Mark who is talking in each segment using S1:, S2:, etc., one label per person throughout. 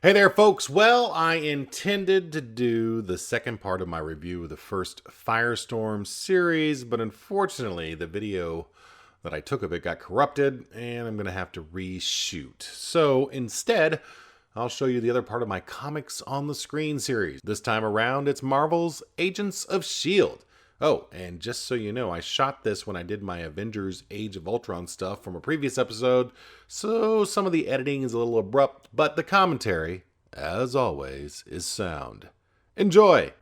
S1: Hey there, folks. Well, I intended to do the second part of my review of the first Firestorm series, but unfortunately, the video that I took of it got corrupted, and I'm going to have to reshoot. So instead, I'll show you the other part of my Comics on the Screen series. This time around, it's Marvel's Agents of S.H.I.E.L.D. Oh, and just so you know, I shot this when I did my Avengers Age of Ultron stuff from a previous episode, so some of the editing is a little abrupt, but the commentary, as always, is sound. Enjoy!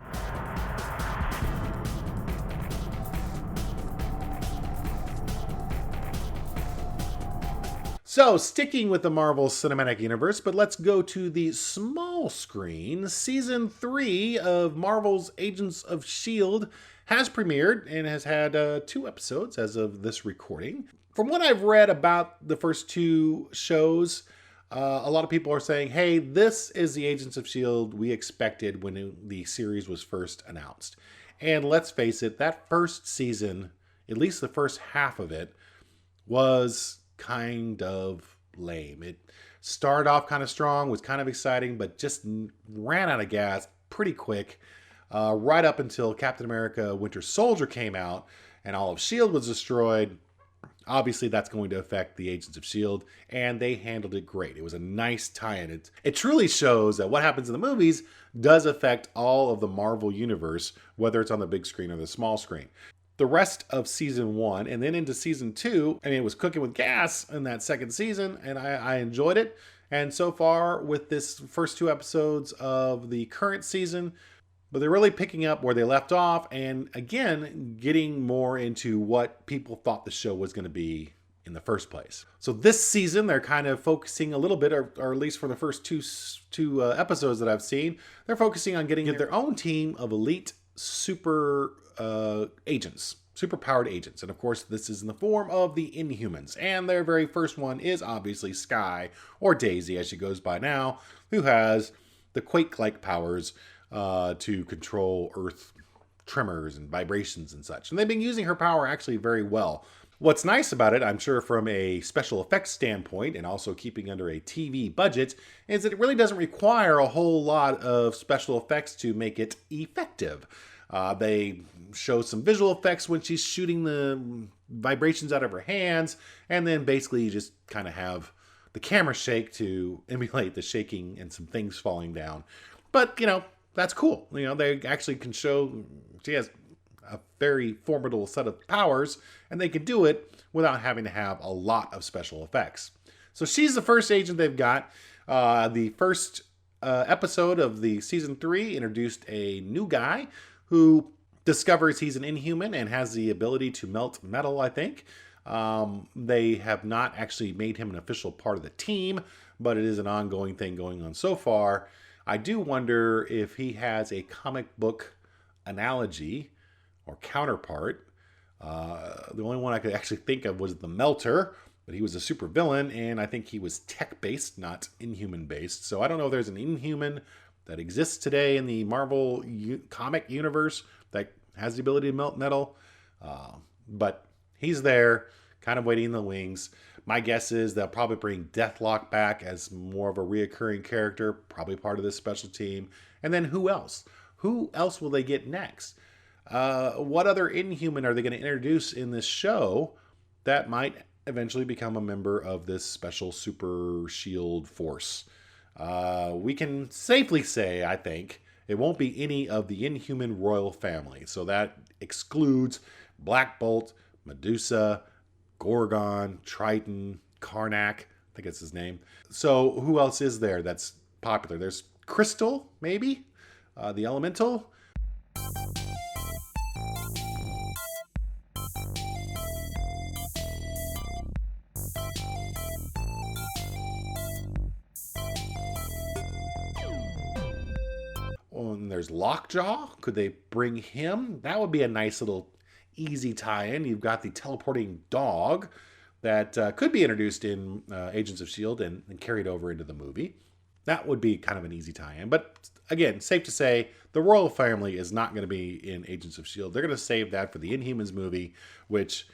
S1: So, sticking with the Marvel Cinematic Universe, but let's go to the small screen. Season 3 of Marvel's Agents of S.H.I.E.L.D. has premiered and has had 2 episodes as of this recording. From what I've read about the first 2 shows, a lot of people are saying, hey, this is the Agents of S.H.I.E.L.D. we expected when the series was first announced. And let's face it, that first season, at least the first half of it, was kind of lame. It started off kind of strong, was kind of exciting, but just ran out of gas pretty quick, right up until Captain America Winter Soldier came out and all of S.H.I.E.L.D. was destroyed. Obviously, that's going to affect the Agents of S.H.I.E.L.D., and they handled it great. It was a nice tie-in. It truly shows that what happens in the movies does affect all of the Marvel universe, whether it's on the big screen or the small screen. The rest of season 1 and then into season 2, I mean, it was cooking with gas in that second season, and I enjoyed it. And so far, with this first 2 episodes of the current season, but they're really picking up where they left off, and again, getting more into what people thought the show was going to be in the first place. So this season, they're kind of focusing a little bit, or at least for the first two episodes that I've seen, they're focusing on getting their own team of elite super agents, super-powered agents. And of course, this is in the form of the Inhumans. And their very first one is obviously Skye, or Daisy as she goes by now, who has the Quake-like powers to control Earth tremors and vibrations and such. And they've been using her power actually very well. What's nice about it, I'm sure from a special effects standpoint and also keeping under a TV budget, is that it really doesn't require a whole lot of special effects to make it effective. They show some visual effects when she's shooting the vibrations out of her hands, and then basically you just kind of have the camera shake to emulate the shaking and some things falling down. But, you know, that's cool. You know, they actually can show she has a very formidable set of powers, and they can do it without having to have a lot of special effects. So she's the first agent they've got. The first episode of the season 3 introduced a new guy who discovers he's an Inhuman and has the ability to melt metal, I think. They have not actually made him an official part of the team, but it is an ongoing thing going on so far. I do wonder if he has a comic book analogy or counterpart. The only one I could actually think of was the Melter, but he was a super villain, and I think he was tech-based, not Inhuman-based. So I don't know if there's an Inhuman that exists today in the Marvel comic universe that has the ability to melt metal. But he's there, kind of waiting in the wings. My guess is they'll probably bring Deathlock back as more of a reoccurring character, probably part of this special team. And then who else? Who else will they get next? What other Inhuman are they going to introduce in this show that might eventually become a member of this special super S.H.I.E.L.D. force? We can safely say, I think, it won't be any of the Inhuman royal family. So that excludes Black Bolt, Medusa, Gorgon, Triton, Karnak, I think it's his name. So who else is there that's popular? There's Crystal, maybe? The Elemental? And there's Lockjaw. Could they bring him? That would be a nice little easy tie-in. You've got the teleporting dog that could be introduced in Agents of S.H.I.E.L.D. and carried over into the movie. That would be kind of an easy tie-in. But again, safe to say, the royal family is not going to be in Agents of S.H.I.E.L.D. They're going to save that for the Inhumans movie, which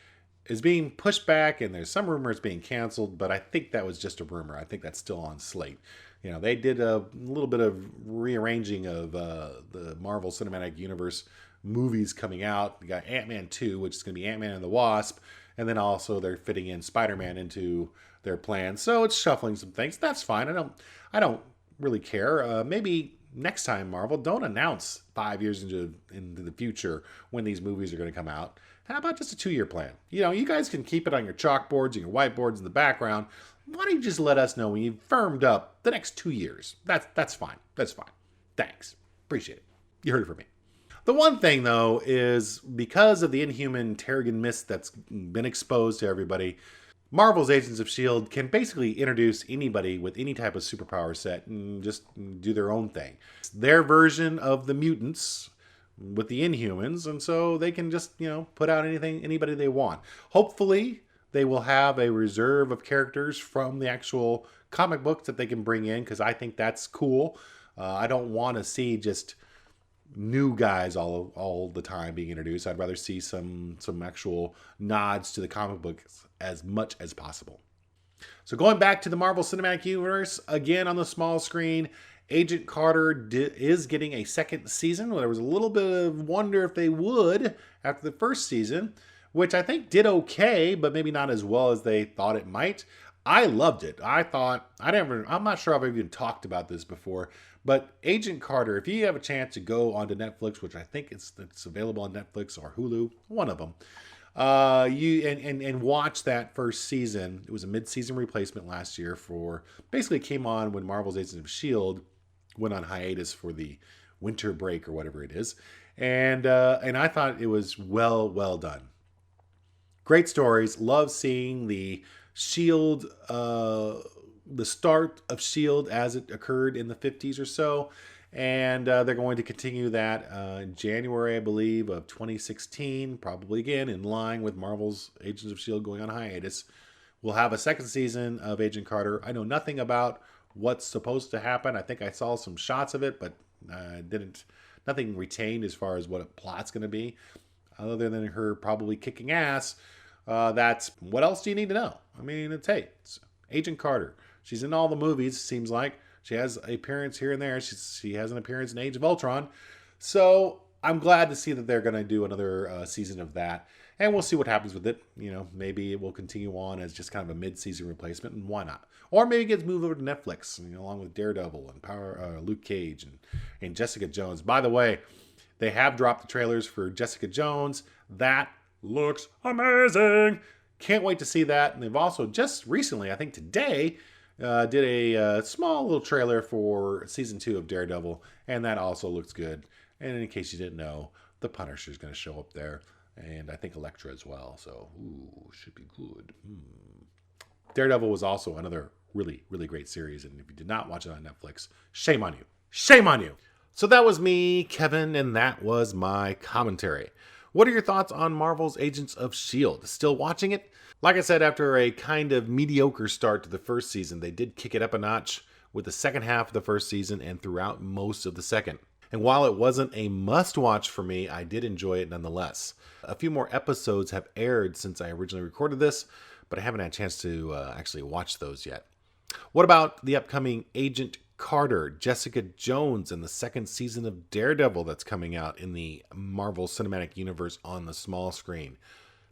S1: is being pushed back, and there's some rumors being canceled, but I think that was just a rumor. I think that's still on slate. They did a little bit of rearranging of the Marvel Cinematic Universe movies coming out. You got Ant-Man 2, which is going to be Ant-Man and the Wasp, and then also they're fitting in Spider-Man into their plan. So it's shuffling some things. That's fine. I don't really care. Maybe next time, Marvel, don't announce 5 years into the future when these movies are going to come out. How about just a 2-year plan? You guys can keep it on your chalkboards and your whiteboards in the background. Why don't you just let us know when you've firmed up the next 2 years? That's fine. That's fine. Thanks. Appreciate it. You heard it from me. The one thing, though, is because of the Inhuman Terrigen Mist that's been exposed to everybody, Marvel's Agents of S.H.I.E.L.D. can basically introduce anybody with any type of superpower set and just do their own thing. It's their version of the mutants with the Inhumans, and so they can just, put out anybody they want. Hopefully, they will have a reserve of characters from the actual comic books that they can bring in, because I think that's cool. I don't want to see just new guys all the time being introduced. I'd rather see some actual nods to the comic books as much as possible. So going back to the Marvel Cinematic Universe, again on the small screen, Agent Carter is getting a second season. There was a little bit of wonder if they would after the first season, which I think did okay, but maybe not as well as they thought it might. I loved it. I'm not sure if I've even talked about this before, but Agent Carter, if you have a chance to go onto Netflix, which I think it's available on Netflix or Hulu, one of them, you watch that first season. It was a mid-season replacement last year basically came on when Marvel's Agents of S.H.I.E.L.D. went on hiatus for the winter break or whatever it is. And I thought it was well done. Great stories. Love seeing the S.H.I.E.L.D., the start of S.H.I.E.L.D. as it occurred in the 50s or so. And they're going to continue that in January, I believe, of 2016, probably again in line with Marvel's Agents of S.H.I.E.L.D. going on hiatus. We'll have a second season of Agent Carter. I know nothing about what's supposed to happen. I think I saw some shots of it, but nothing retained as far as what a plot's going to be, other than her probably kicking ass. What else do you need to know? I mean, it's Agent Carter. She's in all the movies, seems like. She has an appearance here and there. She has an appearance in Age of Ultron. So I'm glad to see that they're going to do another season of that. And we'll see what happens with it. Maybe it will continue on as just kind of a mid-season replacement, and why not? Or maybe it gets moved over to Netflix, along with Daredevil and Luke Cage and Jessica Jones. By the way, they have dropped the trailers for Jessica Jones. That looks amazing. Can't wait to see that. And they've also just recently, I think today, did a small little trailer for season 2 of Daredevil, and that also looks good. And in case you didn't know, the Punisher is going to show up there, and I think Elektra as well. So, should be good. Daredevil was also another really, really great series, and if you did not watch it on Netflix, shame on you. Shame on you. So that was me, Kevin, and that was my commentary. What are your thoughts on Marvel's Agents of S.H.I.E.L.D.? Still watching it? Like I said, after a kind of mediocre start to the first season, they did kick it up a notch with the second half of the first season and throughout most of the second. And while it wasn't a must-watch for me, I did enjoy it nonetheless. A few more episodes have aired since I originally recorded this, but I haven't had a chance to actually watch those yet. What about the upcoming Agent Carter, Jessica Jones, and the second season of Daredevil that's coming out in the Marvel Cinematic Universe on the small screen?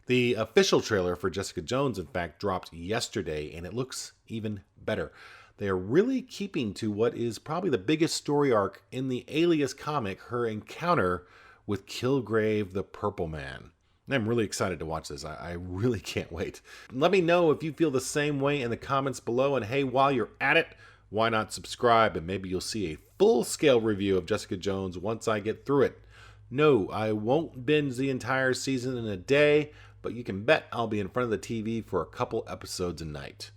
S1: The official trailer for Jessica Jones, in fact, dropped yesterday, and it looks even better. They are really keeping to what is probably the biggest story arc in the Alias comic, her encounter with Kilgrave the Purple Man. I'm really excited to watch this. I really can't wait. Let me know if you feel the same way in the comments below. And hey, while you're at it, why not subscribe? And maybe you'll see a full-scale review of Jessica Jones once I get through it. No, I won't binge the entire season in a day, but you can bet I'll be in front of the TV for a couple episodes a night.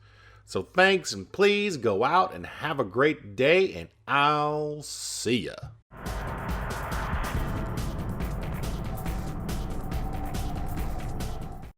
S1: So thanks, and please go out and have a great day, and I'll see ya.